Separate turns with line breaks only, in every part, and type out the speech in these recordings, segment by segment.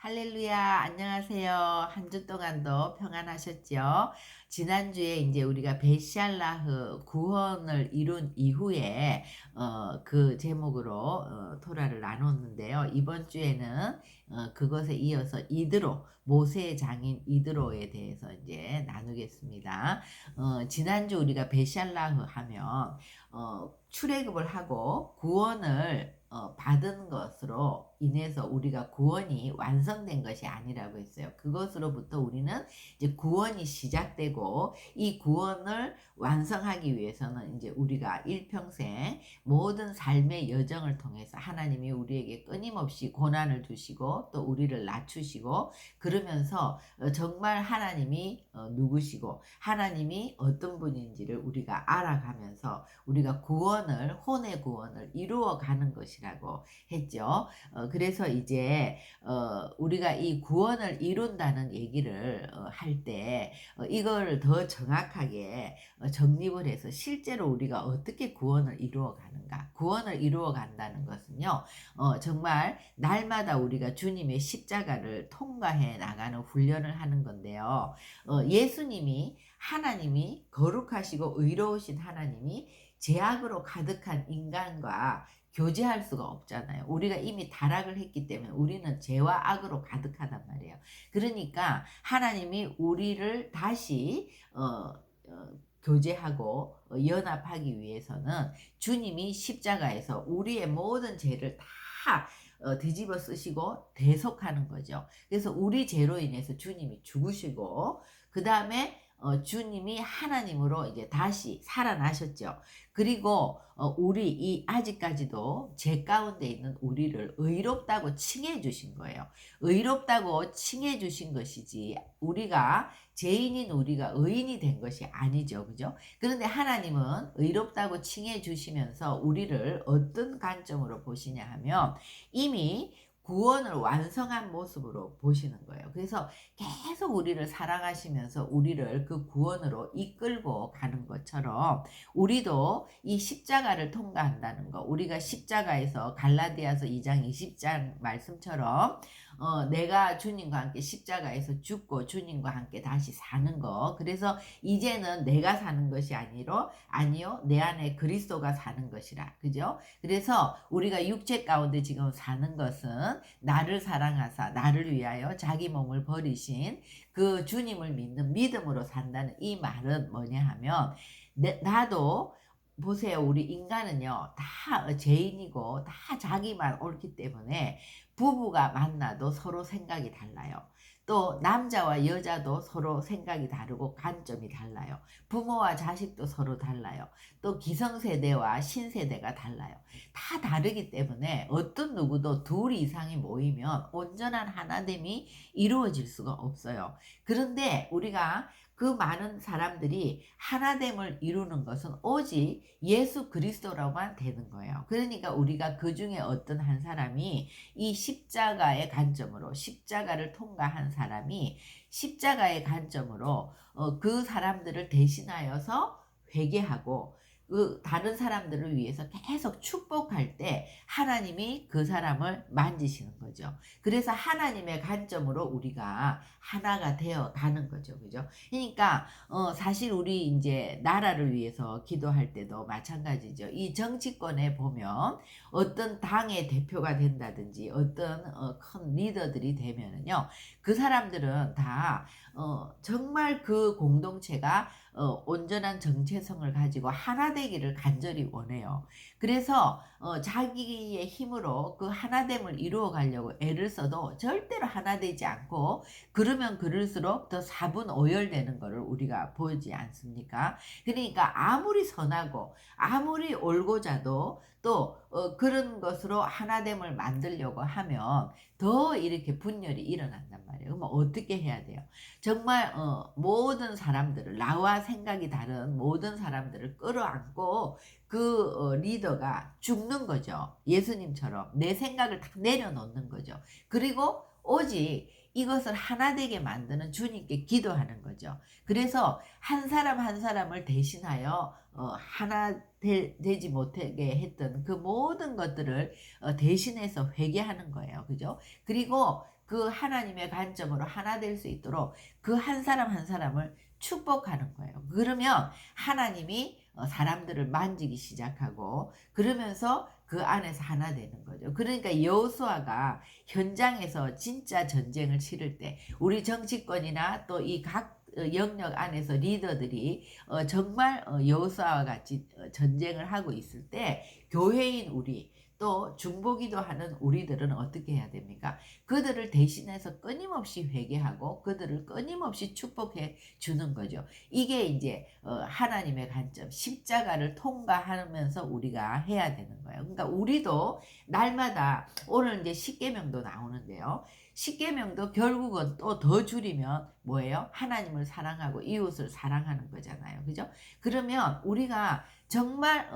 할렐루야, 안녕하세요. 한 주 동안도 평안하셨죠? 지난주에 이제 우리가 베샬라흐 구원을 이룬 이후에 그 제목으로 토라를 나눴는데요. 이번 주에는 그것에 이어서 이드로, 모세의 장인 이드로에 대해서 이제 나누겠습니다. 지난주 우리가 베샬라흐 하면 출애굽을 하고 구원을 받은 것으로 인해서 우리가 구원이 완성된 것이 아니라고 했어요. 그것으로부터 우리는 이제 구원이 시작되고 이 구원을 완성하기 위해서는 이제 우리가 일평생 모든 삶의 여정을 통해서 하나님이 우리에게 끊임없이 고난을 주시고 또 우리를 낮추시고 그러면서 정말 하나님이 누구시고 하나님이 어떤 분인지를 우리가 알아가면서 우리가 구원을 혼의 구원을 이루어가는 것이라고 했죠. 그래서 이제 우리가 이 구원을 이룬다는 얘기를 할 때 이걸 더 정확하게 정립을 해서 실제로 우리가 어떻게 구원을 이루어 가는가. 구원을 이루어 간다는 것은요. 정말 날마다 우리가 주님의 십자가를 통과해 나가는 훈련을 하는 건데요. 예수님이 하나님이 거룩하시고 의로우신 하나님이 죄악으로 가득한 인간과 교제할 수가 없잖아요. 우리가 이미 타락을 했기 때문에 우리는 죄와 악으로 가득하단 말이에요. 그러니까 하나님이 우리를 다시 교제하고 연합하기 위해서는 주님이 십자가에서 우리의 모든 죄를 다 뒤집어 쓰시고 대속하는 거죠. 그래서 우리 죄로 인해서 주님이 죽으시고 그 다음에 주님이 하나님으로 이제 다시 살아나셨죠. 그리고 우리 이 아직까지도 죄 가운데 있는 우리를 의롭다고 칭해 주신 거예요. 의롭다고 칭해 주신 것이지 우리가 죄인인 우리가 의인이 된 것이 아니죠. 그죠? 그런데 하나님은 의롭다고 칭해 주시면서 우리를 어떤 관점으로 보시냐 하면 이미 구원을 완성한 모습으로 보시는 거예요. 그래서 계속 우리를 사랑하시면서 우리를 그 구원으로 이끌고 가는 것처럼 우리도 이 십자가를 통과한다는 거, 우리가 십자가에서 갈라디아서 2장 20장 말씀처럼 내가 주님과 함께 십자가에서 죽고 주님과 함께 다시 사는 거. 그래서 이제는 내가 사는 것이 아니요 내 안에 그리스도가 사는 것이라. 그죠? 그래서 우리가 육체 가운데 지금 사는 것은 나를 사랑하사 나를 위하여 자기 몸을 버리신 그 주님을 믿는 믿음으로 산다는 이 말은 뭐냐 하면 나도 보세요. 우리 인간은요 다 죄인이고 다 자기만 옳기 때문에 부부가 만나도 서로 생각이 달라요. 또 남자와 여자도 서로 생각이 다르고 관점이 달라요. 부모와 자식도 서로 달라요. 또 기성세대와 신세대가 달라요. 다 다르기 때문에 어떤 누구도 둘 이상이 모이면 온전한 하나됨이 이루어질 수가 없어요. 그런데 우리가 그 많은 사람들이 하나됨을 이루는 것은 오직 예수 그리스도로만 되는 거예요. 그러니까 우리가 그 중에 어떤 한 사람이 이 십자가의 관점으로 십자가를 통과한 사람이 십자가의 관점으로 그 사람들을 대신하여서 회개하고 그 다른 사람들을 위해서 계속 축복할 때 하나님이 그 사람을 만지시는 거죠. 그래서 하나님의 관점으로 우리가 하나가 되어 가는 거죠. 그죠? 그러니까 사실 우리 이제 나라를 위해서 기도할 때도 마찬가지죠. 이 정치권에 보면 어떤 당의 대표가 된다든지 어떤 큰 리더들이 되면은요. 그 사람들은 다 정말 그 공동체가 온전한 정체성을 가지고 하나 되기를 간절히 원해요. 그래서 자기의 힘으로 그 하나됨을 이루어 가려고 애를 써도 절대로 하나 되지 않고 그러면 그럴수록 더 사분오열되는 것을 우리가 보지 않습니까? 그러니까 아무리 선하고 아무리 올고자도 또 그런 것으로 하나됨을 만들려고 하면 더 이렇게 분열이 일어난단 말이에요. 그럼 어떻게 해야 돼요? 정말 모든 사람들을 나와 생각이 다른 모든 사람들을 끌어안고 그 리더가 죽는 거죠. 예수님처럼 내 생각을 다 내려놓는 거죠. 그리고 오직 이것을 하나 되게 만드는 주님께 기도하는 거죠. 그래서 한 사람 한 사람을 대신하여 하나 되지 못하게 했던 그 모든 것들을 대신해서 회개하는 거예요. 그죠? 그리고 그 하나님의 관점으로 하나 될 수 있도록 그 한 사람 한 사람을 축복하는 거예요. 그러면 하나님이 사람들을 만지기 시작하고 그러면서 그 안에서 하나 되는 거죠. 그러니까 여호수아가 현장에서 진짜 전쟁을 치를 때 우리 정치권이나 또 이 각 영역 안에서 리더들이 정말 여호수아와 같이 전쟁을 하고 있을 때 교회인 우리 또 중보기도 하는 우리들은 어떻게 해야 됩니까? 그들을 대신해서 끊임없이 회개하고 그들을 끊임없이 축복해 주는 거죠. 이게 이제 하나님의 관점, 십자가를 통과하면서 우리가 해야 되는 거예요. 그러니까 우리도 날마다 오늘 이제 십계명도 나오는데요. 십계명도 결국은 또 더 줄이면 뭐예요? 하나님을 사랑하고 이웃을 사랑하는 거잖아요. 그죠? 그러면 우리가 정말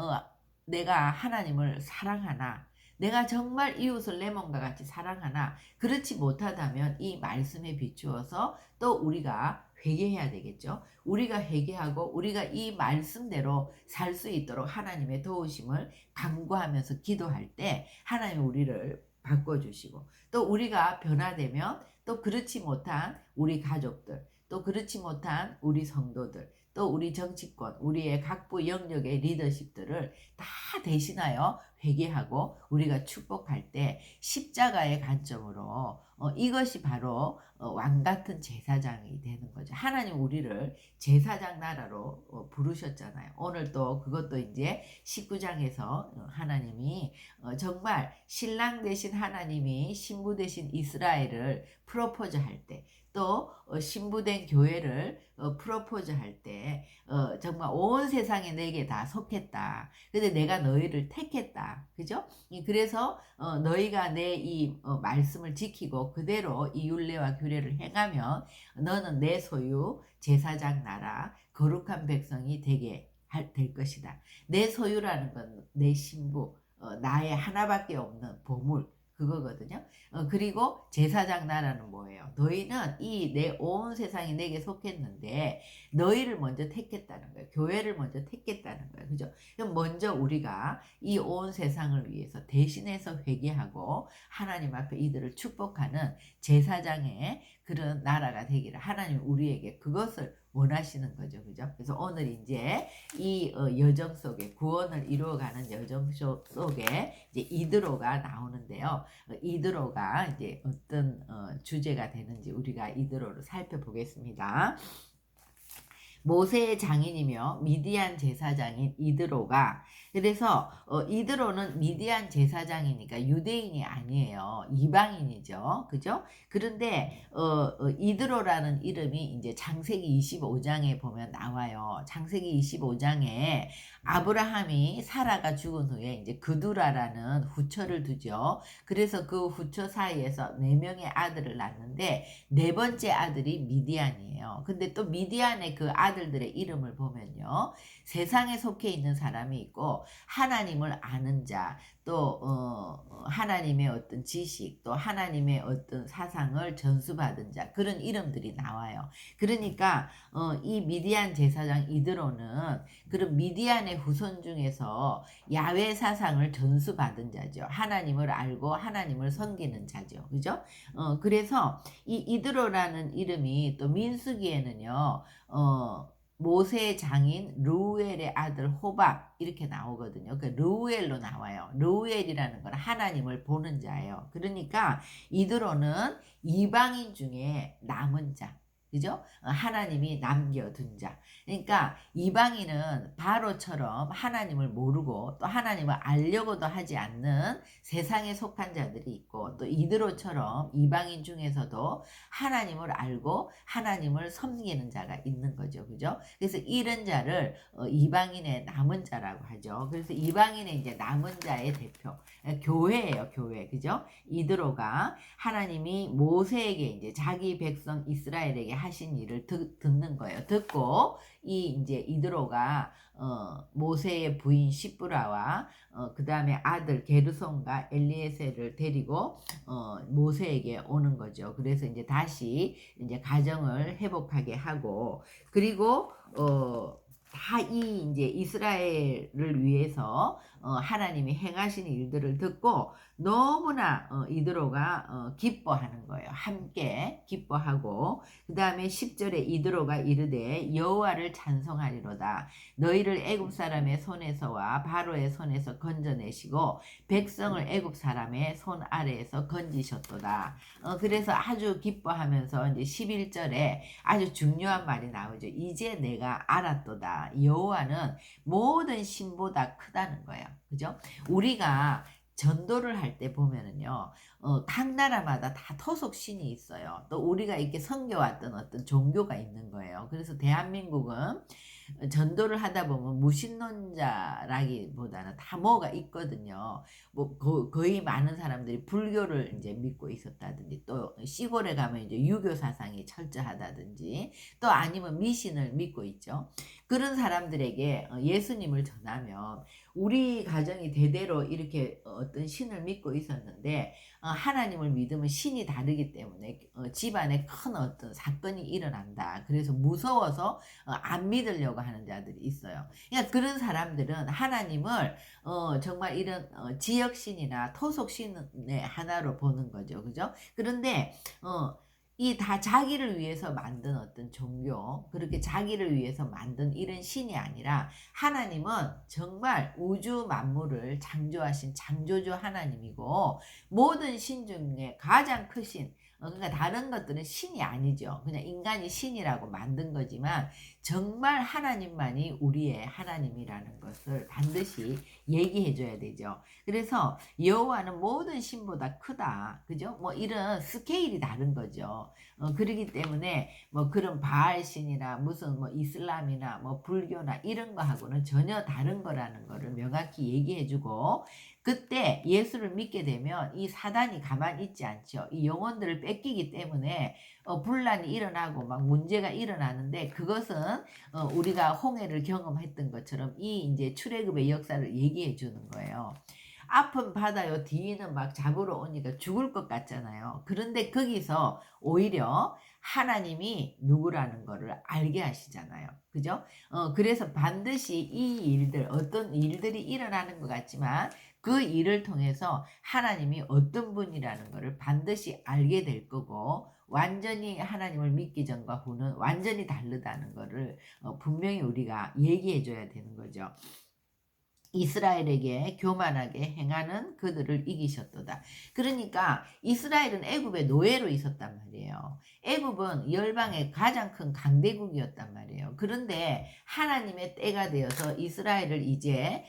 내가 하나님을 사랑하나, 내가 정말 이웃을 내 몸과 같이 사랑하나, 그렇지 못하다면 이 말씀에 비추어서 또 우리가 회개해야 되겠죠. 우리가 회개하고 우리가 이 말씀대로 살 수 있도록 하나님의 도우심을 간구하면서 기도할 때 하나님 우리를 바꿔주시고 또 우리가 변화되면 또 그렇지 못한 우리 가족들, 또 그렇지 못한 우리 성도들, 또 우리 정치권, 우리의 각부 영역의 리더십들을 다 대신하여 회개하고 우리가 축복할 때 십자가의 관점으로 이것이 바로 왕같은 제사장이 되는 거죠. 하나님 우리를 제사장 나라로 부르셨잖아요. 오늘 또 그것도 이제 19장에서 하나님이 정말 신랑 되신 하나님이 신부 되신 이스라엘을 프로포즈 할 때, 또 신부된 교회를 프로포즈 할 때 정말 온 세상에 내게 다 속했다. 근데 내가 너희를 택했다. 그죠? 그래서 너희가 내 이 말씀을 지키고 그대로 이 율례와 규례를 행하면 너는 내 소유 제사장 나라 거룩한 백성이 되게 될 것이다. 내 소유라는 건 내 신부, 나의 하나밖에 없는 보물, 그거거든요. 그리고 제사장 나라는 뭐예요? 너희는 이 내 온 세상이 내게 속했는데 너희를 먼저 택했다는 거예요. 교회를 먼저 택했다는 거예요. 그죠? 그럼 먼저 우리가 이 온 세상을 위해서 대신해서 회개하고 하나님 앞에 이들을 축복하는 제사장의 그런 나라가 되기를 하나님 우리에게 그것을 원하시는 거죠. 그죠? 그래서 오늘 이제 이 여정 속에 구원을 이루어가는 여정 속에 이제 이드로가 나오는데요. 이드로가 이제 어떤 주제가 되는지 우리가 이드로를 살펴보겠습니다. 모세의 장인이며 미디안 제사장인 이드로가, 그래서 이드로는 미디안 제사장이니까 유대인이 아니에요. 이방인이죠. 그죠? 그런데 이드로라는 이름이 이제 창세기 25장에 보면 나와요. 창세기 25장에 아브라함이 사라가 죽은 후에 이제 그두라라는 후처를 두죠. 그래서 그 후처 사이에서 4명의 아들을 낳는데 네 번째 아들이 미디안이에요. 근데 또 미디안의 그 아들들의 이름을 보면요. 세상에 속해 있는 사람이 있고 하나님을 아는 자, 또 하나님의 어떤 지식, 또 하나님의 어떤 사상을 전수받은 자, 그런 이름들이 나와요. 그러니까 이 미디안 제사장 이드로는 그런 미디안의 후손 중에서 야훼 사상을 전수받은 자죠. 하나님을 알고 하나님을 섬기는 자죠. 그죠? 그래서 이 이드로라는 이름이 또 민수기에는요. 모세의 장인 르우엘의 아들 호밥 이렇게 나오거든요. 그 르우엘로 나와요. 르우엘이라는 건 하나님을 보는 자예요. 그러니까 이드로는 이방인 중에 남은 자. 그죠? 하나님이 남겨둔 자. 그러니까 이방인은 바로처럼 하나님을 모르고 또 하나님을 알려고도 하지 않는 세상에 속한 자들이 있고 또 이드로처럼 이방인 중에서도 하나님을 알고 하나님을 섬기는 자가 있는 거죠. 그죠? 그래서 이런 자를 이방인의 남은 자라고 하죠. 그래서 이방인의 이제 남은 자의 대표. 교회예요, 교회. 그죠? 이드로가 하나님이 모세에게 이제 자기 백성 이스라엘에게 하신 일을 듣는 거예요. 듣고 이 이제 이드로가 모세의 부인 시브라와 그 다음에 아들 게르손과 엘리에셀을 데리고 모세에게 오는 거죠. 그래서 이제 다시 이제 가정을 회복하게 하고 그리고 다 이 이제 이스라엘을 위해서 하나님이 행하신 일들을 듣고 너무나 이드로가 기뻐하는 거예요. 함께 기뻐하고 그다음에 10절에 이드로가 이르되 여호와를 찬송하리로다. 너희를 애굽 사람의 손에서와 바로의 손에서 건져내시고 백성을 애굽 사람의 손 아래에서 건지셨도다. 그래서 아주 기뻐하면서 이제 11절에 아주 중요한 말이 나오죠. 이제 내가 알았도다. 여호와는 모든 신보다 크다는 거예요. 그죠? 우리가 전도를 할 때 보면은요, 각 나라마다 다 토속 신이 있어요. 또 우리가 이렇게 섬겨왔던 어떤 종교가 있는 거예요. 그래서 대한민국은 전도를 하다 보면 무신론자라기보다는 다 뭐가 있거든요. 뭐 거의 많은 사람들이 불교를 이제 믿고 있었다든지 또 시골에 가면 이제 유교 사상이 철저하다든지 또 아니면 미신을 믿고 있죠. 그런 사람들에게 예수님을 전하면 우리 가정이 대대로 이렇게 어떤 신을 믿고 있었는데 하나님을 믿으면 신이 다르기 때문에 집안에 큰 어떤 사건이 일어난다. 그래서 무서워서 안 믿으려고 하는 자들이 있어요. 그러니까 그런 사람들은 하나님을 정말 이런 지역신이나 토속신의 하나로 보는 거죠. 그죠? 그런데 이 다 자기를 위해서 만든 어떤 종교, 그렇게 자기를 위해서 만든 이런 신이 아니라 하나님은 정말 우주 만물을 창조하신 창조주 하나님이고 모든 신 중에 가장 크신 그러니까 다른 것들은 신이 아니죠. 그냥 인간이 신이라고 만든 거지만 정말 하나님만이 우리의 하나님이라는 것을 반드시 얘기해 줘야 되죠. 그래서 여호와는 모든 신보다 크다. 그죠? 뭐 이런 스케일이 다른 거죠. 그러기 때문에 뭐 그런 바알 신이나 무슨 뭐 이슬람이나 뭐 불교나 이런 거하고는 전혀 다른 거라는 거를 명확히 얘기해 주고 그때 예수를 믿게 되면 이 사단이 가만히 있지 않죠. 이 영혼들을 뺏기기 때문에 분란이 일어나고 막 문제가 일어나는데 그것은 우리가 홍해를 경험했던 것처럼 이 이제 출애굽의 역사를 얘기해 주는 거예요. 앞은 바다요 뒤는 막 잡으러 오니까 죽을 것 같잖아요. 그런데 거기서 오히려 하나님이 누구라는 거를 알게 하시잖아요. 그죠? 그래서 반드시 이 일들 어떤 일들이 일어나는 것 같지만 그 일을 통해서 하나님이 어떤 분이라는 것을 반드시 알게 될 거고 완전히 하나님을 믿기 전과 후는 완전히 다르다는 것을 분명히 우리가 얘기해 줘야 되는 거죠. 이스라엘에게 교만하게 행하는 그들을 이기셨도다. 그러니까 이스라엘은 애굽의 노예로 있었단 말이에요. 애굽은 열방의 가장 큰 강대국이었단 말이에요. 그런데 하나님의 때가 되어서 이스라엘을 이제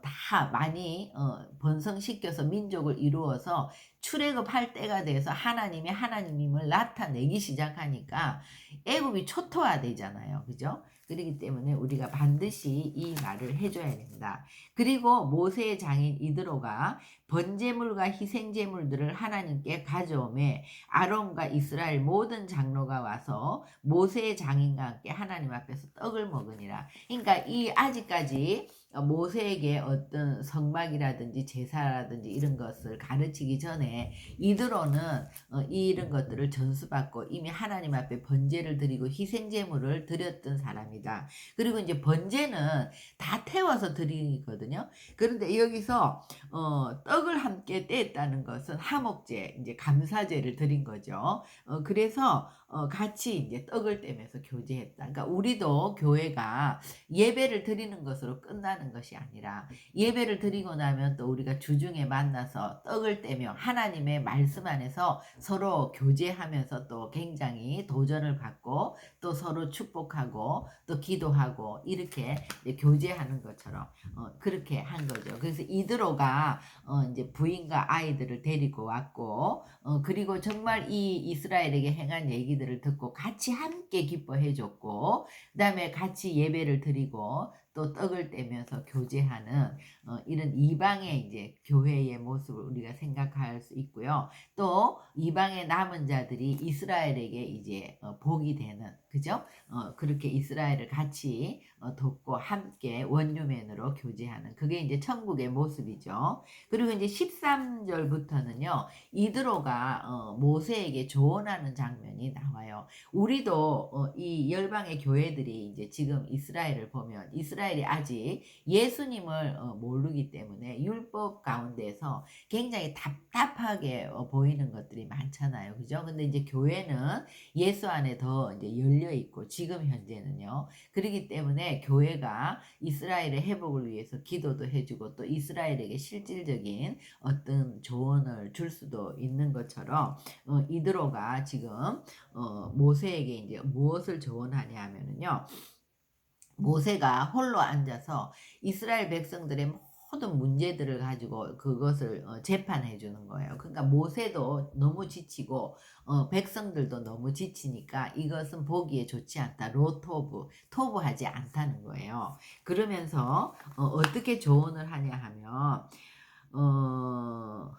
다 많이 번성시켜서 민족을 이루어서 출애굽할 때가 돼서 하나님이 하나님임을 나타내기 시작하니까 애굽이 초토화되잖아요. 그죠? 그렇기 때문에 우리가 반드시 이 말을 해줘야 된다. 그리고 모세의 장인 이드로가 번제물과 희생제물들을 하나님께 가져오매 아론과 이스라엘 모든 장로가 와서 모세의 장인과 함께 하나님 앞에서 떡을 먹으니라. 그러니까 이 아직까지 모세에게 어떤 성막이라든지 제사라든지 이런 것을 가르치기 전에 이드로는 이런 것들을 전수받고 이미 하나님 앞에 번제를 드리고 희생제물을 드렸던 사람이다. 그리고 이제 번제는 다 태워서 드리거든요. 그런데 여기서 떡을 함께 떼었다는 것은 하목제, 이제 감사제를 드린 거죠. 그래서 같이 이제 떡을 떼면서 교제했다. 그러니까 우리도 교회가 예배를 드리는 것으로 끝나는 것이 아니라 예배를 드리고 나면 또 우리가 주중에 만나서 떡을 떼며 하나님의 말씀 안에서 서로 교제하면서 또 굉장히 도전을 받고 또 서로 축복하고 또 기도하고 이렇게 교제하는 것처럼 그렇게 한 거죠. 그래서 이드로가 이제 부인과 아이들을 데리고 왔고 그리고 정말 이 이스라엘에게 행한 얘기들을 듣고 같이 함께 기뻐해 줬고 그다음에 같이 예배를 드리고 또 떡을 떼면서 교제하는 이런 이방의 이제 교회의 모습을 우리가 생각할 수 있고요. 또 이방의 남은 자들이 이스라엘에게 이제 복이 되는 그죠? 그렇게 이스라엘을 같이 돕고 함께 원유맨으로 교제하는 그게 이제 천국의 모습이죠. 그리고 이제 13절부터는요. 이드로가 모세에게 조언하는 장면이 나와요. 우리도 이 열방의 교회들이 이제 지금 이스라엘을 보면 이스라엘 이스라엘이 아직 예수님을 모르기 때문에 율법 가운데서 굉장히 답답하게 보이는 것들이 많잖아요. 그죠? 근데 이제 교회는 예수 안에 더 이제 열려 있고 지금 현재는요. 그렇기 때문에 교회가 이스라엘의 회복을 위해서 기도도 해주고 또 이스라엘에게 실질적인 어떤 조언을 줄 수도 있는 것처럼 이드로가 지금 모세에게 이제 무엇을 조언하냐 하면은요. 모세가 홀로 앉아서 이스라엘 백성들의 모든 문제들을 가지고 그것을 재판해 주는 거예요. 그러니까 모세도 너무 지치고 백성들도 너무 지치니까 이것은 보기에 좋지 않다. 로토브, 토브하지 않다는 거예요. 그러면서 어떻게 조언을 하냐 하면 어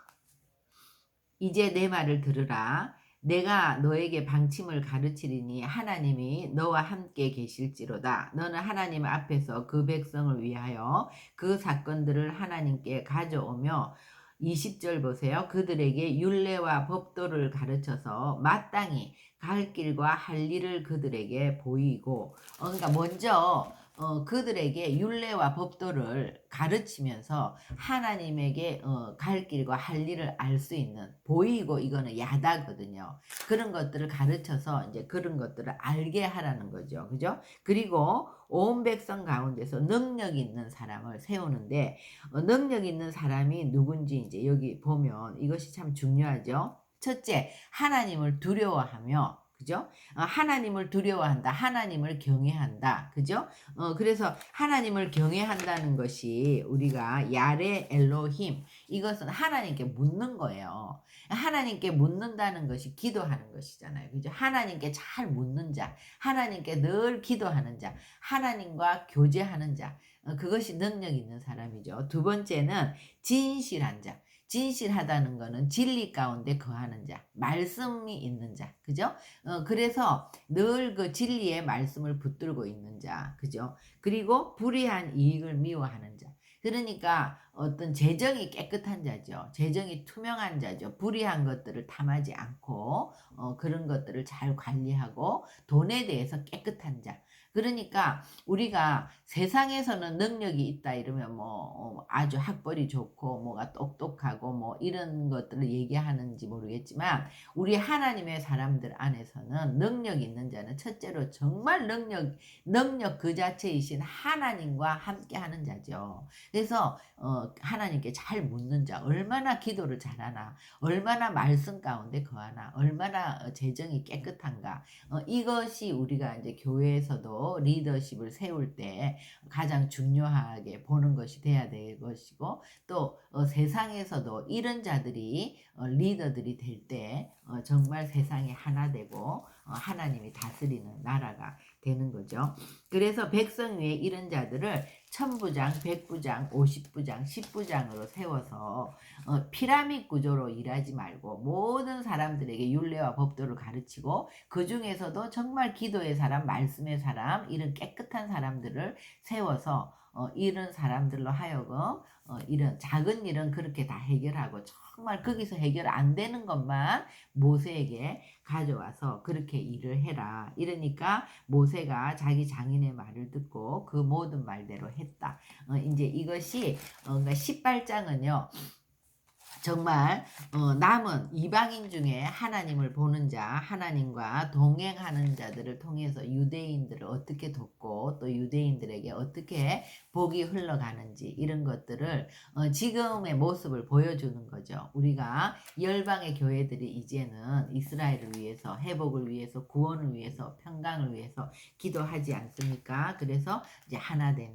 이제 내 말을 들으라. 내가 너에게 방침을 가르치리니 하나님이 너와 함께 계실지로다. 너는 하나님 앞에서 그 백성을 위하여 그 사건들을 하나님께 가져오며 20절 보세요. 그들에게 율례와 법도를 가르쳐서 마땅히 갈 길과 할 일을 그들에게 보이고 그러니까 먼저 그들에게 율례와 법도를 가르치면서 하나님에게 갈 길과 할 일을 알 수 있는 보이고 이거는 야다거든요. 그런 것들을 가르쳐서 이제 그런 것들을 알게 하라는 거죠. 그죠? 그리고 온 백성 가운데서 능력 있는 사람을 세우는데 능력 있는 사람이 누군지 이제 여기 보면 이것이 참 중요하죠. 첫째, 하나님을 두려워하며 그죠? 하나님을 두려워한다. 하나님을 경외한다. 그죠? 그래서 하나님을 경외한다는 것이 우리가 야레 엘로힘 이것은 하나님께 묻는 거예요. 하나님께 묻는다는 것이 기도하는 것이잖아요. 그죠? 하나님께 잘 묻는 자, 하나님께 늘 기도하는 자, 하나님과 교제하는 자, 그것이 능력 있는 사람이죠. 두 번째는 진실한 자. 진실하다는 것은 진리 가운데 거하는 자, 말씀이 있는 자, 그죠? 그래서 늘 그 진리의 말씀을 붙들고 있는 자, 그죠? 그리고 불의한 이익을 미워하는 자. 그러니까 어떤 재정이 깨끗한 자죠. 재정이 투명한 자죠. 불의한 것들을 탐하지 않고 그런 것들을 잘 관리하고 돈에 대해서 깨끗한 자. 그러니까 우리가 세상에서는 능력이 있다 이러면 뭐 아주 학벌이 좋고 뭐가 똑똑하고 뭐 이런 것들을 얘기하는지 모르겠지만 우리 하나님의 사람들 안에서는 능력 있는 자는 첫째로 정말 능력 그 자체이신 하나님과 함께하는 자죠. 그래서 하나님께 잘 묻는 자, 얼마나 기도를 잘하나, 얼마나 말씀 가운데 거하나, 얼마나 재정이 깨끗한가. 이것이 우리가 이제 교회에서도 리더십을 세울 때 가장 중요하게 보는 것이 돼야 될 것이고 또 세상에서도 이런 자들이 리더들이 될 때 정말 세상이 하나 되고 하나님이 다스리는 나라가 되는 거죠. 그래서 백성 위에 이런 자들을 천부장, 백부장, 50부장, 10부장으로 세워서 피라밋 구조로 일하지 말고 모든 사람들에게 율례와 법도를 가르치고 그 중에서도 정말 기도의 사람, 말씀의 사람, 이런 깨끗한 사람들을 세워서 이런 사람들로 하여금 이런 작은 일은 그렇게 다 해결하고 정말 거기서 해결 안 되는 것만 모세에게 가져와서 그렇게 일을 해라. 이러니까 모세가 자기 장인의 말을 듣고 그 모든 말대로 했다. 이제 이것이 그러니까 18장은요. 정말 남은 이방인 중에 하나님을 보는 자, 하나님과 동행하는 자들을 통해서 유대인들을 어떻게 돕고 또 유대인들에게 어떻게 복이 흘러가는지 이런 것들을 지금의 모습을 보여주는 거죠. 우리가 열방의 교회들이 이제는 이스라엘을 위해서 회복을 위해서 구원을 위해서 평강을 위해서 기도하지 않습니까? 그래서 이제 하나 되는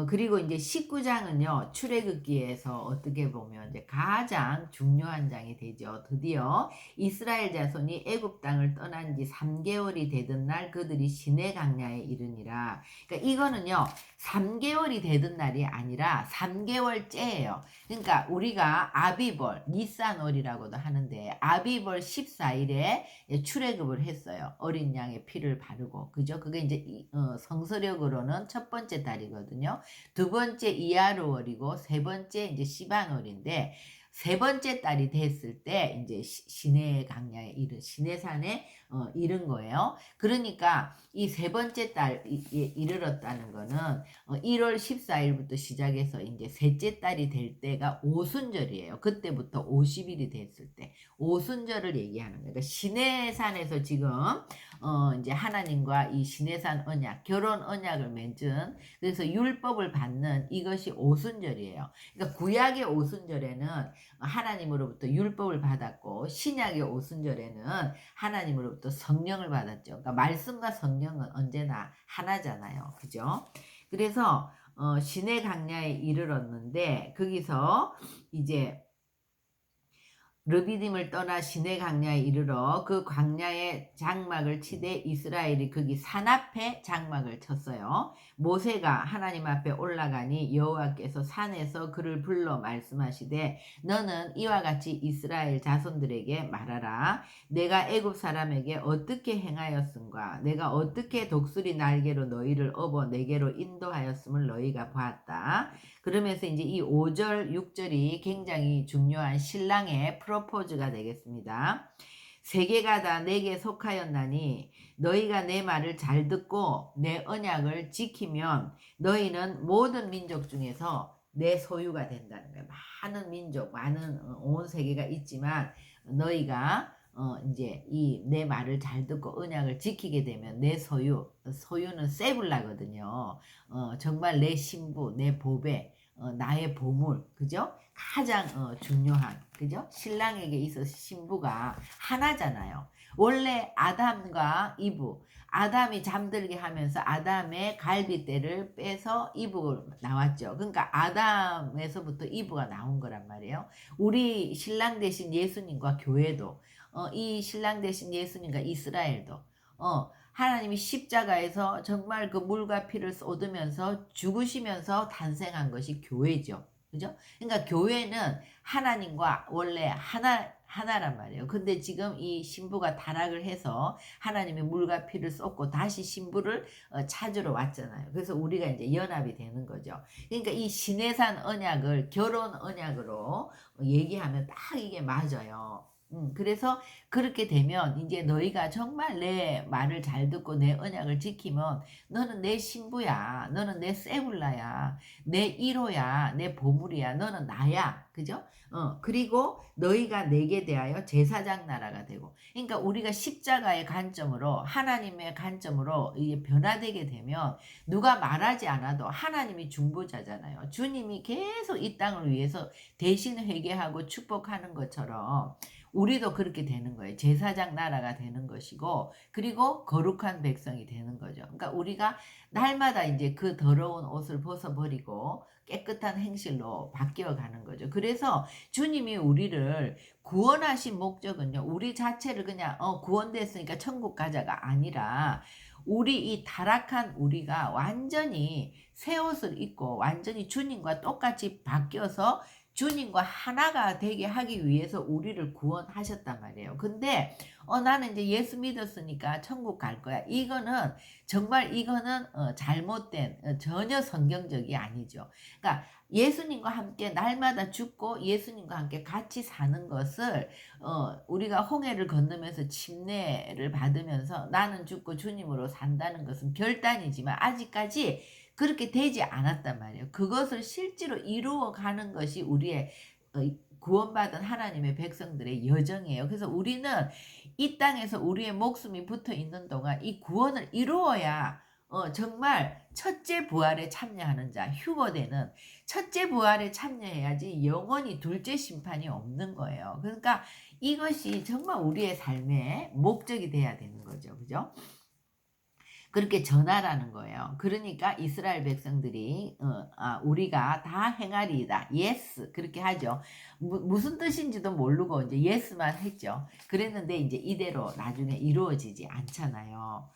그리고 이제 19장은요, 출애굽기에서 어떻게 보면 이제 가장 중요한 장이 되죠. 드디어 이스라엘 자손이 애굽 땅을 떠난 지 3개월이 되던 날 그들이 시내 강야에 이르니라. 그러니까 이거는요, 3개월이 되던 날이 아니라 3개월째예요. 그러니까 우리가 아비벌, 니산월이라고도 하는데 아비벌 14일에 출애굽을 했어요. 어린 양의 피를 바르고. 그죠? 그게 이제 성서력으로는 첫 번째 달이거든요. 두 번째 이하르월이고 세 번째 이제 시반월인데 세 번째 달이 됐을 때 이제 시내 강야에 시내산에 이른 거예요. 그러니까 이 세 번째 달에 이르렀다는 거는 1월 14일부터 시작해서 이제 셋째 달이 될 때가 오순절이에요. 그때부터 50일이 됐을 때 오순절을 얘기하는 거예요. 그러니까 시내산에서 지금 이제 하나님과 이 시내산 언약, 결혼 언약을 맺은, 그래서 율법을 받는 이것이 오순절이에요. 그러니까 구약의 오순절에는 하나님으로부터 율법을 받았고, 신약의 오순절에는 하나님으로부터 성령을 받았죠. 그러니까 말씀과 성령은 언제나 하나잖아요. 그죠? 그래서 시내 강야에 이르렀는데, 거기서 이제 르비딤을 떠나 시내 강야에 이르러 그 광야에 장막을 치되 이스라엘이 거기 산 앞에 장막을 쳤어요. 모세가 하나님 앞에 올라가니 여호와께서 산에서 그를 불러 말씀하시되 너는 이와 같이 이스라엘 자손들에게 말하라. 내가 애굽 사람에게 어떻게 행하였음과 내가 어떻게 독수리 날개로 너희를 업어 내게로 인도하였음을 너희가 보았다. 그러면서 이제 이 5절, 6절이 굉장히 중요한 신랑의 프로포즈가 되겠습니다. 세계가 다 내게 속하였나니 너희가 내 말을 잘 듣고 내 언약을 지키면 너희는 모든 민족 중에서 내 소유가 된다는 거예요. 많은 민족, 많은 온 세계가 있지만 너희가 이제 이 내 말을 잘 듣고 언약을 지키게 되면 내 소유는 세블라거든요. 정말 내 신부, 내 보배, 나의 보물, 그죠? 가장 중요한, 그죠? 신랑에게 있어서 신부가 하나잖아요. 원래 아담과 이브, 아담이 잠들게 하면서 아담의 갈빗대를 빼서 이브가 나왔죠. 그러니까 아담에서부터 이브가 나온 거란 말이에요. 우리 신랑 대신 예수님과 교회도 이 신랑 대신 예수님과 이스라엘도 하나님이 십자가에서 정말 그 물과 피를 쏟으면서 죽으시면서 탄생한 것이 교회죠. 그죠? 그러니까 교회는 하나님과 원래 하나란 말이에요. 근데 지금 이 신부가 타락을 해서 하나님이 물과 피를 쏟고 다시 신부를 찾으러 왔잖아요. 그래서 우리가 이제 연합이 되는 거죠. 그러니까 이 시내산 언약을 결혼 언약으로 얘기하면 딱 이게 맞아요. 그래서 그렇게 되면 이제 너희가 정말 내 말을 잘 듣고 내 언약을 지키면 너는 내 신부야. 너는 내 세울라야. 내 1호야. 내 보물이야. 너는 나야. 그죠? 그리고 너희가 내게 대하여 제사장 나라가 되고. 그러니까 우리가 십자가의 관점으로 하나님의 관점으로 이게 변화되게 되면 누가 말하지 않아도 하나님이 중보자잖아요. 주님이 계속 이 땅을 위해서 대신 회개하고 축복하는 것처럼 우리도 그렇게 되는 거예요. 제사장 나라가 되는 것이고, 그리고 거룩한 백성이 되는 거죠. 그러니까 우리가 날마다 이제 그 더러운 옷을 벗어버리고 깨끗한 행실로 바뀌어 가는 거죠. 그래서 주님이 우리를 구원하신 목적은요, 우리 자체를 그냥 구원됐으니까 천국 가자가 아니라 우리 이 타락한 우리가 완전히 새 옷을 입고 완전히 주님과 똑같이 바뀌어서 주님과 하나가 되게 하기 위해서 우리를 구원하셨단 말이에요. 근데 나는 이제 예수 믿었으니까 천국 갈 거야. 이거는 정말 이거는 잘못된 전혀 성경적이 아니죠. 그러니까 예수님과 함께 날마다 죽고 예수님과 함께 같이 사는 것을 우리가 홍해를 건너면서 침례를 받으면서 나는 죽고 주님으로 산다는 것은 결단이지만 아직까지 그렇게 되지 않았단 말이에요. 그것을 실제로 이루어가는 것이 우리의 구원받은 하나님의 백성들의 여정이에요. 그래서 우리는 이 땅에서 우리의 목숨이 붙어 있는 동안 이 구원을 이루어야 정말 첫째 부활에 참여하는 자, 휴거되는 첫째 부활에 참여해야지 영원히 둘째 심판이 없는 거예요. 그러니까 이것이 정말 우리의 삶의 목적이 돼야 되는 거죠. 그죠? 그렇게 전하라는 거예요. 그러니까 이스라엘 백성들이 우리가 다 행하리이다. 예스 그렇게 하죠. 무슨 뜻인지도 모르고 이제 예스만 했죠. 그랬는데 이제 이대로 나중에 이루어지지 않잖아요.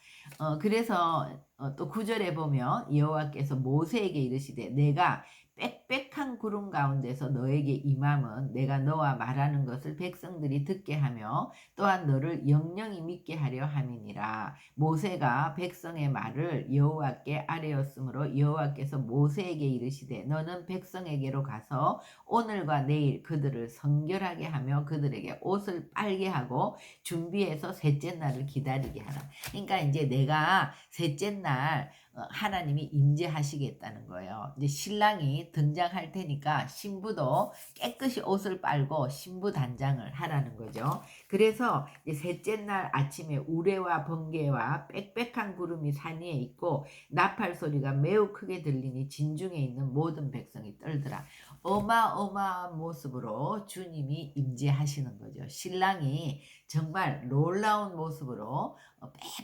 그래서 또 9절에 보면 여호와께서 모세에게 이르시되 내가 빽빽한 빽빽한 구름 가운데서 너에게 임함은 내가 너와 말하는 것을 백성들이 듣게 하며 또한 너를 영영히 믿게 하려 함이니라. 모세가 백성의 말을 여호와께 아뢰었으므로 여호와께서 모세에게 이르시되 너는 백성에게로 가서 오늘과 내일 그들을 성결하게 하며 그들에게 옷을 빨게 하고 준비해서 셋째 날을 기다리게 하라. 그러니까 이제 내가 셋째 날 하나님이 임재하시겠다는 거예요. 이제 신랑이 등장할 테니까 신부도 깨끗이 옷을 빨고 신부 단장을 하라는 거죠. 그래서 이제 셋째 날 아침에 우레와 번개와 빽빽한 구름이 산 위에 있고 나팔 소리가 매우 크게 들리니 진중에 있는 모든 백성이 떨더라. 어마어마한 모습으로 주님이 임재하시는 거죠. 신랑이 정말 놀라운 모습으로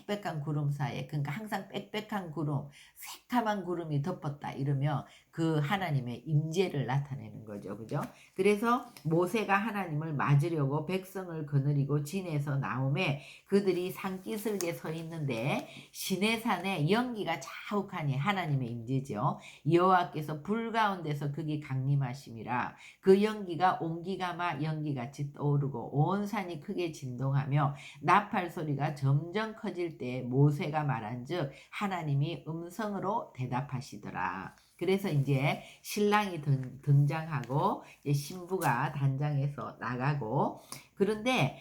빽빽한 구름 사이에, 그러니까 항상 빽빽한 구름, 새카만 구름이 덮었다 이러면 그 하나님의 임재를 나타내는 거죠. 그죠? 그래서 모세가 하나님을 맞으려고 백성을 거느리고 진에서 나오매 그들이 산기슭에 서 있는데 시내산에 연기가 자욱하니 하나님의 임재죠. 여호와께서 불 가운데서 극이 강림하심이라. 그 연기가 온기가마 연기같이 떠오르고 온 산이 크게 진동하며 나팔 소리가 점점 커질 때 모세가 말한즉 하나님이 음성으로 대답하시더라. 그래서 이제 신랑이 등장하고 이제 신부가 단장해서 나가고, 그런데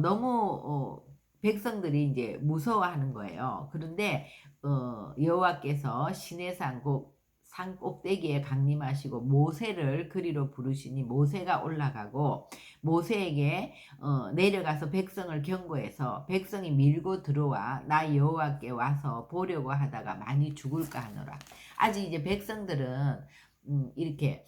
너무 백성들이 이제 무서워하는 거예요. 그런데 여호와께서 시내산 산 꼭대기에 강림하시고 모세를 그리로 부르시니 모세가 올라가고 모세에게 내려가서 백성을 경고해서 백성이 밀고 들어와 나 여호와께 와서 보려고 하다가 많이 죽을까 하노라. 아직 이제 백성들은 이렇게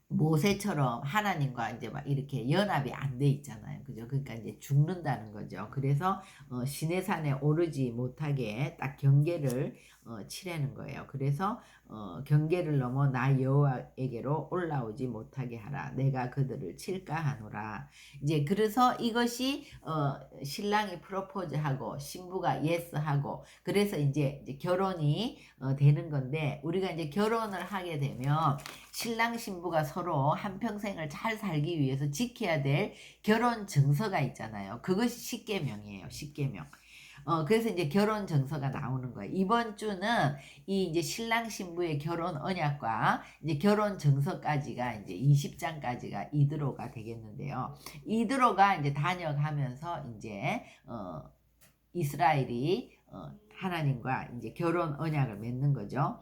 모세처럼 하나님과 이제 막 이렇게 연합이 안 돼 있잖아요. 그죠? 그러니까 이제 죽는다는 거죠. 그래서 시내산에 오르지 못하게 딱 경계를 치라는 거예요. 그래서 경계를 넘어 나 여호와에게로 올라오지 못하게 하라. 내가 그들을 칠까 하노라. 이제 그래서 이것이 신랑이 프로포즈하고 신부가 예스하고 그래서 이제 결혼이 되는 건데, 우리가 이제 결혼을 하게 되면 신랑 신부가 서로 한평생을 잘 살기 위해서 지켜야 될 결혼 증서가 있잖아요. 그것이 십계명이에요. 십계명. 그래서 이제 결혼 증서가 나오는 거예요. 이번 주는 이 이제 신랑 신부의 결혼 언약과 이제 결혼 증서까지가 이제 20장까지가 이드로가 되겠는데요. 이드로가 이제 단역하면서 이제 이스라엘이 하나님과 이제 결혼 언약을 맺는 거죠.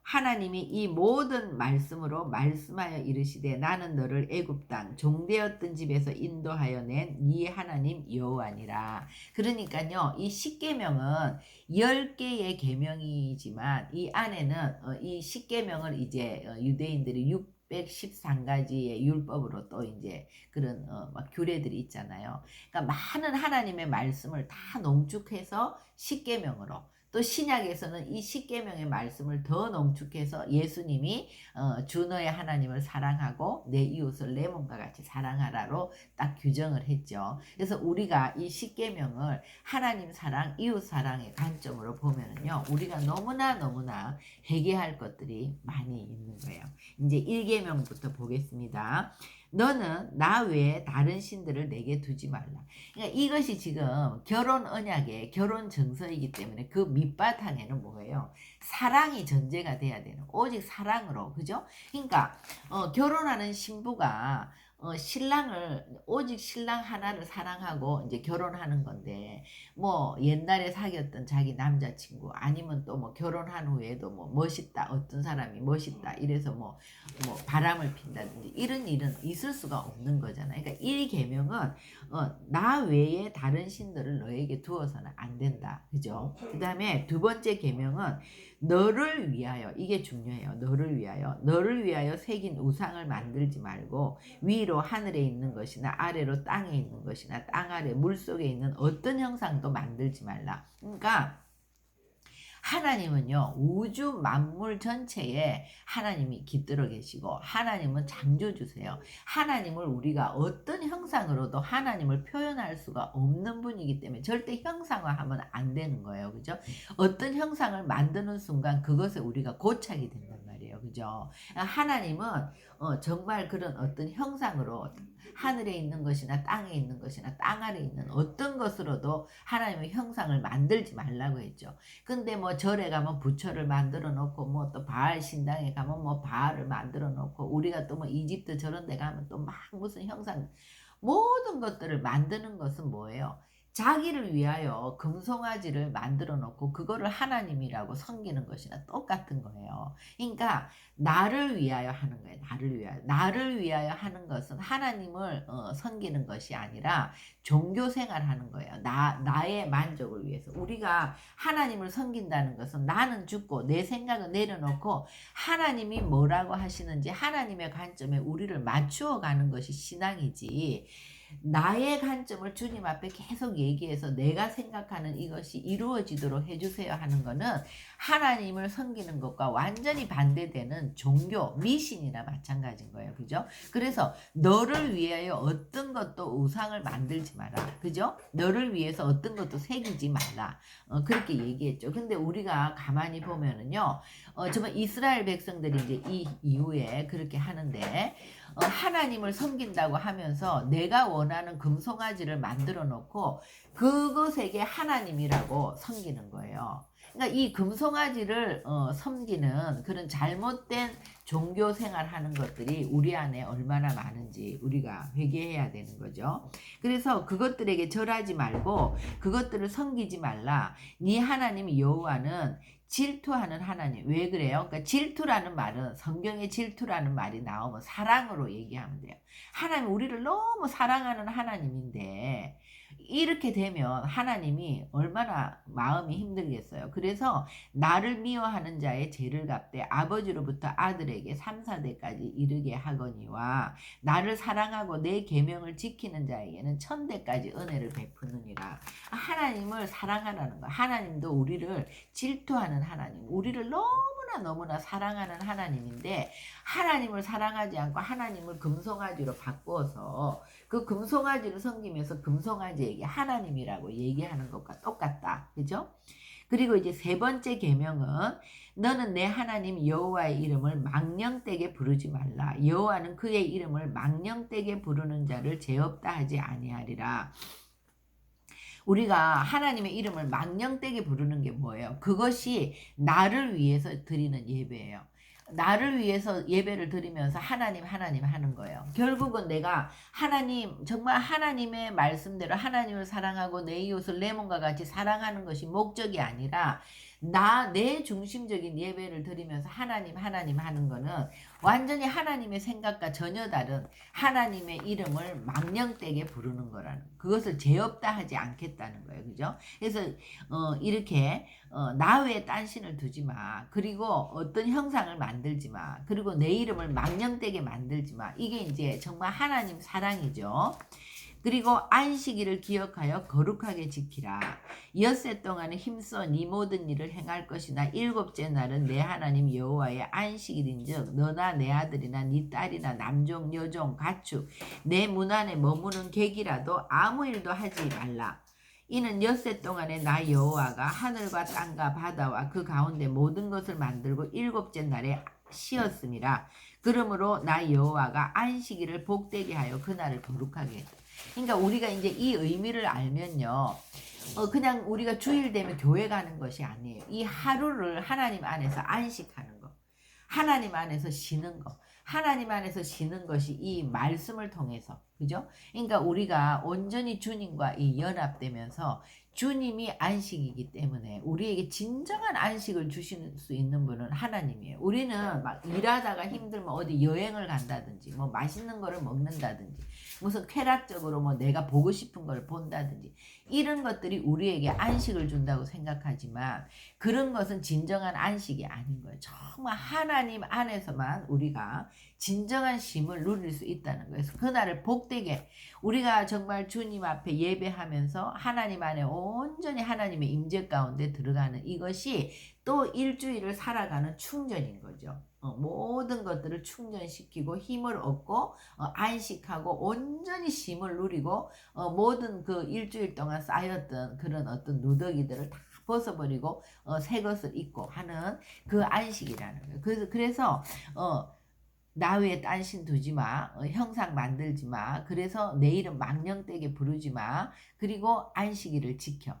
하나님이 이 모든 말씀으로 말씀하여 이르시되 나는 너를 애굽 땅 종되었던 집에서 인도하여 낸 네 하나님 여호와니라. 그러니까요, 이 십계명은 10개의 계명이지만 이 안에는 이 십계명을 이제 유대인들이 613가지의 율법으로 또 이제 그런 막 규례들이 있잖아요. 그러니까 많은 하나님의 말씀을 다 농축해서 십계명으로, 또 신약에서는 이 십계명의 말씀을 더 농축해서 예수님이 주 너의 하나님을 사랑하고 내 이웃을 내 몸과 같이 사랑하라로 딱 규정을 했죠. 그래서 우리가 이 십계명을 하나님 사랑, 이웃 사랑의 관점으로 보면은요, 우리가 너무나 회개할 것들이 많이 있는 거예요. 이제 1계명부터 보겠습니다. 너는 나 외에 다른 신들을 내게 두지 말라. 그러니까 이것이 지금 결혼 언약의 결혼 증서이기 때문에 그 밑바탕에는 뭐예요? 사랑이 전제가 돼야 되는, 오직 사랑으로, 그죠? 그러니까 결혼하는 신부가 신랑을, 오직 신랑 하나를 사랑하고 이제 결혼하는 건데, 뭐 옛날에 사귀었던 자기 남자친구 아니면 또 뭐 결혼한 후에도 뭐 멋있다, 어떤 사람이 멋있다 이래서 뭐 바람을 핀다든지 이런 일은 있을 수가 없는 거잖아요. 그러니까 이 계명은 나 외에 다른 신들을 너에게 두어서는 안 된다, 그죠? 그 다음에 두 번째 계명은 너를 위하여, 이게 중요해요. 너를 위하여 새긴 우상을 만들지 말고 위로 하늘에 있는 것이나 아래로 땅에 있는 것이나 땅 아래 물속에 있는 어떤 형상도 만들지 말라. 그러니까 하나님은요, 우주 만물 전체에 하나님이 깃들어 계시고 하나님은 창조주세요. 하나님을 우리가 어떤 형상으로도 하나님을 표현할 수가 없는 분이기 때문에 절대 형상화하면 안 되는 거예요. 그죠? 어떤 형상을 만드는 순간 그것에 우리가 고착이 된단 말이에요. 그죠? 그죠? 하나님은 정말 그런 어떤 형상으로 하늘에 있는 것이나 땅에 있는 것이나 땅 아래 있는 어떤 것으로도 하나님의 형상을 만들지 말라고 했죠. 근데 뭐 절에 가면 부처를 만들어 놓고 뭐 또 바알 신당에 가면 뭐 바알을 만들어 놓고 우리가 또 뭐 이집트 저런 데 가면 또 막 무슨 형상 모든 것들을 만드는 것은 뭐예요? 자기를 위하여 금송아지를 만들어 놓고 그거를 하나님이라고 섬기는 것이나 똑같은 거예요. 그러니까 나를 위하여 하는 거예요. 나를 위하여. 나를 위하여 하는 것은 하나님을 섬기는 것이 아니라 종교 생활하는 거예요. 나의 만족을 위해서. 우리가 하나님을 섬긴다는 것은 나는 죽고 내 생각을 내려놓고 하나님이 뭐라고 하시는지 하나님의 관점에 우리를 맞추어 가는 것이 신앙이지. 나의 관점을 주님 앞에 계속 얘기해서 내가 생각하는 이것이 이루어지도록 해주세요 하는 거는 하나님을 섬기는 것과 완전히 반대되는 종교, 미신이나 마찬가지인 거예요. 그죠? 그래서 너를 위하여 어떤 것도 우상을 만들지 마라. 그죠? 너를 위해서 어떤 것도 새기지 말라. 그렇게 얘기했죠. 근데 우리가 가만히 보면은요, 정말 이스라엘 백성들이 이제 이 이후에 그렇게 하는데, 하나님을 섬긴다고 하면서 내가 원하는 금송아지를 만들어 놓고 그것에게 하나님이라고 섬기는 거예요. 그러니까 이 금송아지를 섬기는 그런 잘못된 종교 생활하는 것들이 우리 안에 얼마나 많은지 우리가 회개해야 되는 거죠. 그래서 그것들에게 절하지 말고 그것들을 섬기지 말라. 네 하나님 여호와는 질투하는 하나님. 왜 그래요? 그러니까 질투라는 말은 성경에 질투라는 말이 나오면 사랑으로 얘기하면 돼요. 하나님 우리를 너무 사랑하는 하나님인데 이렇게 되면 하나님이 얼마나 마음이 힘들겠어요. 그래서 나를 미워하는 자의 죄를 갚되 아버지로부터 아들에게 3, 4대까지 이르게 하거니와 나를 사랑하고 내 계명을 지키는 자에게는 1000대까지 은혜를 베푸느니라. 하나님을 사랑하라는 거. 하나님도 우리를 질투하는 하나님, 우리를 너무나 사랑하는 하나님인데 하나님을 사랑하지 않고 하나님을 금송아지로 바꾸어서 그 금송아지를 섬기면서 금송아지에게 하나님이라고 얘기하는 것과 똑같다. 그죠? 그리고 이제 세 번째 계명은 너는 내 하나님 여호와의 이름을 망령되게 부르지 말라. 여호와는 그의 이름을 망령되게 부르는 자를 죄 없다 하지 아니하리라. 우리가 하나님의 이름을 망령되게 부르는 게 뭐예요? 그것이 나를 위해서 드리는 예배예요. 나를 위해서 예배를 드리면서 하나님 하는 거예요. 결국은 내가 하나님 정말 하나님의 말씀대로 하나님을 사랑하고 내 이웃을 내 몸과 같이 사랑하는 것이 목적이 아니라 내 중심적인 예배를 드리면서 하나님 하는 거는 완전히 하나님의 생각과 전혀 다른 하나님의 이름을 망령되게 부르는 거라는, 그것을 죄 없다 하지 않겠다는 거예요. 그죠? 그래서 이렇게 나 외에 딴 신을 두지 마. 그리고 어떤 형상을 만들지 마. 그리고 내 이름을 망령되게 만들지 마. 이게 이제 정말 하나님 사랑이죠. 그리고 안식일을 기억하여 거룩하게 지키라. 엿새 동안에 힘써 네 모든 일을 행할 것이나 일곱째 날은 내 하나님 여호와의 안식일인즉 너나 내 아들이나 네 딸이나 남종 여종 가축 내 문 안에 머무는 객이라도 아무 일도 하지 말라. 이는 엿새 동안에 나 여호와가 하늘과 땅과 바다와 그 가운데 모든 것을 만들고 일곱째 날에 쉬었음이라. 그러므로 나 여호와가 안식일을 복되게 하여 그날을 거룩하게 했다. 그러니까 우리가 이제 이 의미를 알면요, 그냥 우리가 주일 되면 교회 가는 것이 아니에요. 이 하루를 하나님 안에서 안식하는 거, 하나님 안에서 쉬는 거, 하나님 안에서 쉬는 것이 이 말씀을 통해서, 그죠? 그러니까 우리가 온전히 주님과 이 연합되면서 주님이 안식이기 때문에 우리에게 진정한 안식을 주실 수 있는 분은 하나님이에요. 우리는 막 일하다가 힘들면 어디 여행을 간다든지 뭐 맛있는 거를 먹는다든지 무슨 쾌락적으로 뭐 내가 보고 싶은 걸 본다든지 이런 것들이 우리에게 안식을 준다고 생각하지만 그런 것은 진정한 안식이 아닌 거예요. 정말 하나님 안에서만 우리가 진정한 쉼을 누릴 수 있다는 거예요. 그래서 그날을 복되게 우리가 정말 주님 앞에 예배하면서 하나님 안에 온전히 하나님의 임재 가운데 들어가는 이것이 또 일주일을 살아가는 충전인 거죠. 모든 것들을 충전시키고 힘을 얻고 안식하고 온전히 쉼을 누리고 모든 그 일주일 동안 쌓였던 그런 어떤 누더기들을 다 벗어버리고 새 것을 입고 하는 그 안식이라는 거예요. 그래서 나 외에 딴신 두지 마. 형상 만들지 마. 그래서 내 이름 망령되게 부르지 마. 그리고 안식일을 지켜.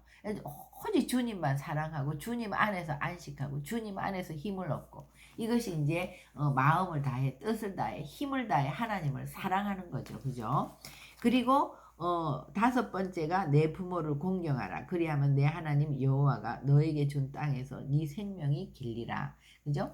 오직 주님만 사랑하고 주님 안에서 안식하고 주님 안에서 힘을 얻고 이것이 이제 마음을 다해 뜻을 다해 힘을 다해 하나님을 사랑하는 거죠. 그죠? 그리고 다섯 번째가 내 부모를 공경하라. 그리하면 내 하나님 여호와가 너에게 준 땅에서 네 생명이 길리라. 그죠?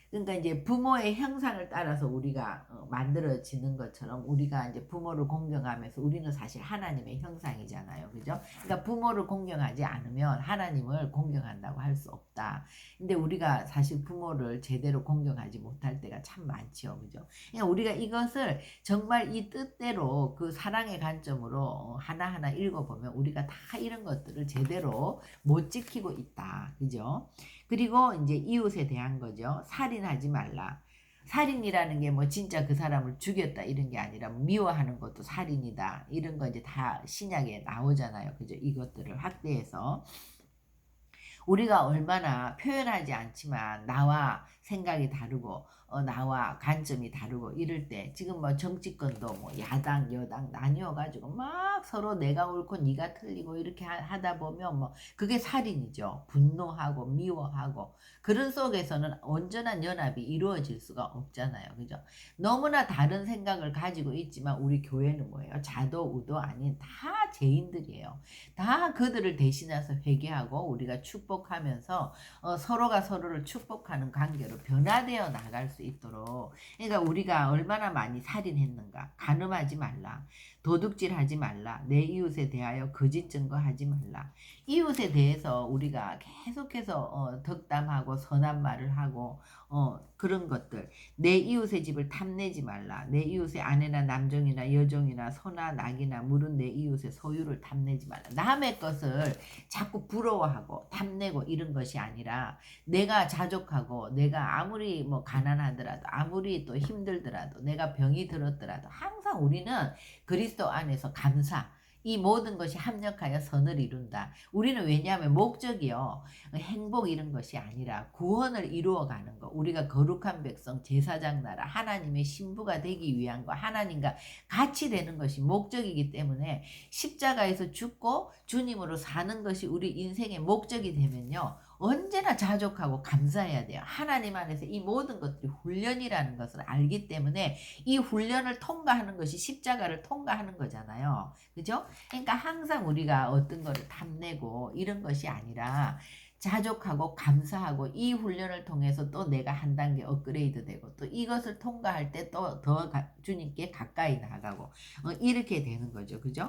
그러니까 이제 부모의 형상을 따라서 우리가 만들어지는 것처럼 우리가 이제 부모를 공경하면서 우리는 사실 하나님의 형상이잖아요. 그죠? 그러니까 부모를 공경하지 않으면 하나님을 공경한다고 할 수 없다. 근데 우리가 사실 부모를 제대로 공경하지 못할 때가 참 많죠. 그죠? 그러니까 우리가 이것을 정말 이 뜻대로 그 사랑의 관점으로 하나하나 읽어보면 우리가 다 이런 것들을 제대로 못 지키고 있다. 그죠? 그리고 이제 이웃에 대한 거죠. 살인하지 말라. 살인이라는 게 뭐 진짜 그 사람을 죽였다 이런 게 아니라 미워하는 것도 살인이다. 이런 거 이제 다 신약에 나오잖아요. 그죠? 이것들을 학대해서. 우리가 얼마나 표현하지 않지만 나와 생각이 다르고 나와 관점이 다르고 이럴 때 지금 뭐 정치권도 뭐 야당 여당 나뉘어 가지고 막 서로 내가 옳고 네가 틀리고 이렇게 하다 보면 뭐 그게 살인이죠. 분노하고 미워하고 그런 속에서는 온전한 연합이 이루어질 수가 없잖아요. 그죠? 너무나 다른 생각을 가지고 있지만 우리 교회는 뭐예요? 자도 우도 아닌 다 죄인들이에요. 다 그들을 대신해서 회개하고 우리가 축복하면서 서로가 서로를 축복하는 관계로 변화되어 나갈 수 있도록. 그러니까 우리가 얼마나 많이 살인했는가. 간음하지 말라. 도둑질하지 말라. 내 이웃에 대하여 거짓 증거하지 말라. 이웃에 대해서 우리가 계속해서 덕담하고 선한 말을 하고 그런 것들. 내 이웃의 집을 탐내지 말라. 내 이웃의 아내나 남종이나 여종이나 소나 낙이나 물은 내 이웃의 소유를 탐내지 말라. 남의 것을 자꾸 부러워하고 탐내고 이런 것이 아니라 내가 자족하고 내가 아무리 뭐 가난하더라도 아무리 또 힘들더라도 내가 병이 들었더라도 항상 우리는 그리스도 안에서 감사 이 모든 것이 합력하여 선을 이룬다. 우리는 왜냐하면 목적이요. 행복 이런 것이 아니라 구원을 이루어가는 것. 우리가 거룩한 백성, 제사장 나라, 하나님의 신부가 되기 위한 것. 하나님과 같이 되는 것이 목적이기 때문에 십자가에서 죽고 주님으로 사는 것이 우리 인생의 목적이 되면요. 언제나 자족하고 감사해야 돼요. 하나님 안에서 이 모든 것들이 훈련이라는 것을 알기 때문에 이 훈련을 통과하는 것이 십자가를 통과하는 거잖아요. 그죠? 그러니까 항상 우리가 어떤 거를 탐내고 이런 것이 아니라 자족하고 감사하고 이 훈련을 통해서 또 내가 한 단계 업그레이드 되고 또 이것을 통과할 때 또 더 주님께 가까이 나가고 이렇게 되는 거죠. 그죠?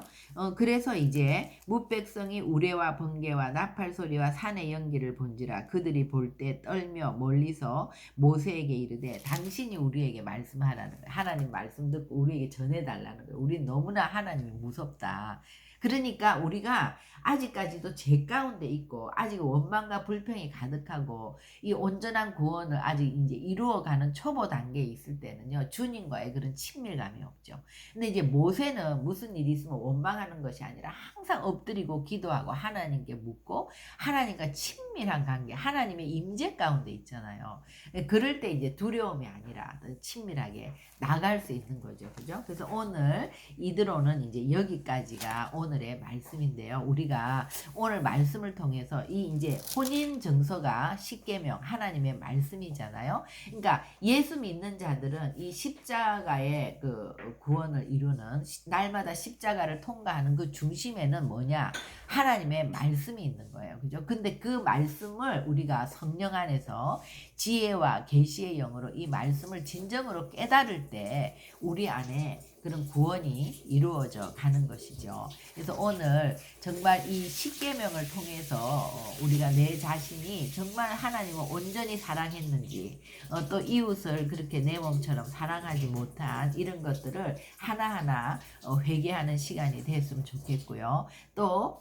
그래서 이제 뭇백성이 우레와 번개와 나팔 소리와 산의 연기를 본지라 그들이 볼 때 떨며 멀리서 모세에게 이르되 당신이 우리에게 말씀하라는 거예요. 하나님 말씀 듣고 우리에게 전해달라는 거예요. 우린 너무나 하나님이 무섭다. 그러니까 우리가 아직까지도 죄 가운데 있고 아직 원망과 불평이 가득하고 이 온전한 구원을 아직 이제 이루어가는 초보 단계에 있을 때는요 주님과의 그런 친밀감이 없죠. 근데 이제 모세는 무슨 일이 있으면 원망하는 것이 아니라 항상 엎드리고 기도하고 하나님께 묻고 하나님과 친밀한 관계, 하나님의 임재 가운데 있잖아요. 그럴 때 이제 두려움이 아니라 친밀하게 나갈 수 있는 거죠. 그죠? 그래서 오늘 이드로는 이제 여기까지가 오늘의 말씀인데요. 우리가 오늘 말씀을 통해서 이 이제 혼인 정서가 십계명 하나님의 말씀이잖아요. 그러니까 예수 믿는 자들은 이 십자가의 그 구원을 이루는 날마다 십자가를 통과하는 그 중심에는 뭐냐? 하나님의 말씀이 있는 거예요. 그죠? 근데 그 말씀을 우리가 성령 안에서 지혜와 계시의 영으로 이 말씀을 진정으로 깨달을 때 우리 안에 그런 구원이 이루어져 가는 것이죠. 그래서 오늘 정말 이 십계명을 통해서 우리가 내 자신이 정말 하나님을 온전히 사랑했는지 또 이웃을 그렇게 내 몸처럼 사랑하지 못한 이런 것들을 하나하나 회개하는 시간이 됐으면 좋겠고요. 또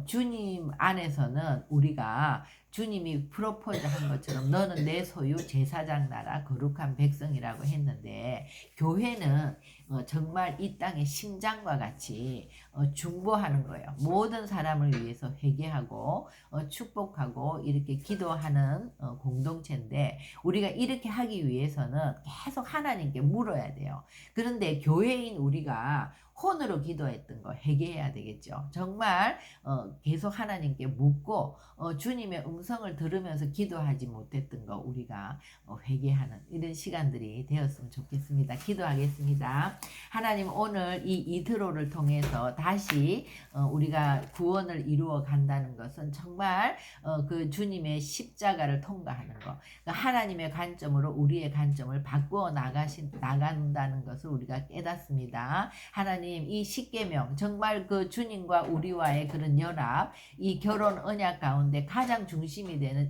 주님 안에서는 우리가 주님이 프로포즈 한 것처럼 너는 내 소유 제사장 나라 거룩한 백성이라고 했는데 교회는 정말 이 땅의 심장과 같이 중보하는 거예요. 모든 사람을 위해서 회개하고 축복하고 이렇게 기도하는 공동체인데 우리가 이렇게 하기 위해서는 계속 하나님께 물어야 돼요. 그런데 교회인 우리가 혼으로 기도했던 거 회개해야 되겠죠. 정말 계속 하나님께 묻고 주님의 음성을 들으면서 기도하지 못했던 거 우리가 회개하는 이런 시간들이 되었으면 좋겠습니다. 기도하겠습니다. 하나님 오늘 이 이드로를 통해서 다시 우리가 구원을 이루어 간다는 것은 정말 그 주님의 십자가를 통과하는 거. 그러니까 하나님의 관점으로 우리의 관점을 바꾸어 나간다는 것을 우리가 깨닫습니다. 하나님 이 십계명 정말 그 주님과 우리와의 그런 연합, 이 결혼 언약 가운데 가장 중심이 되는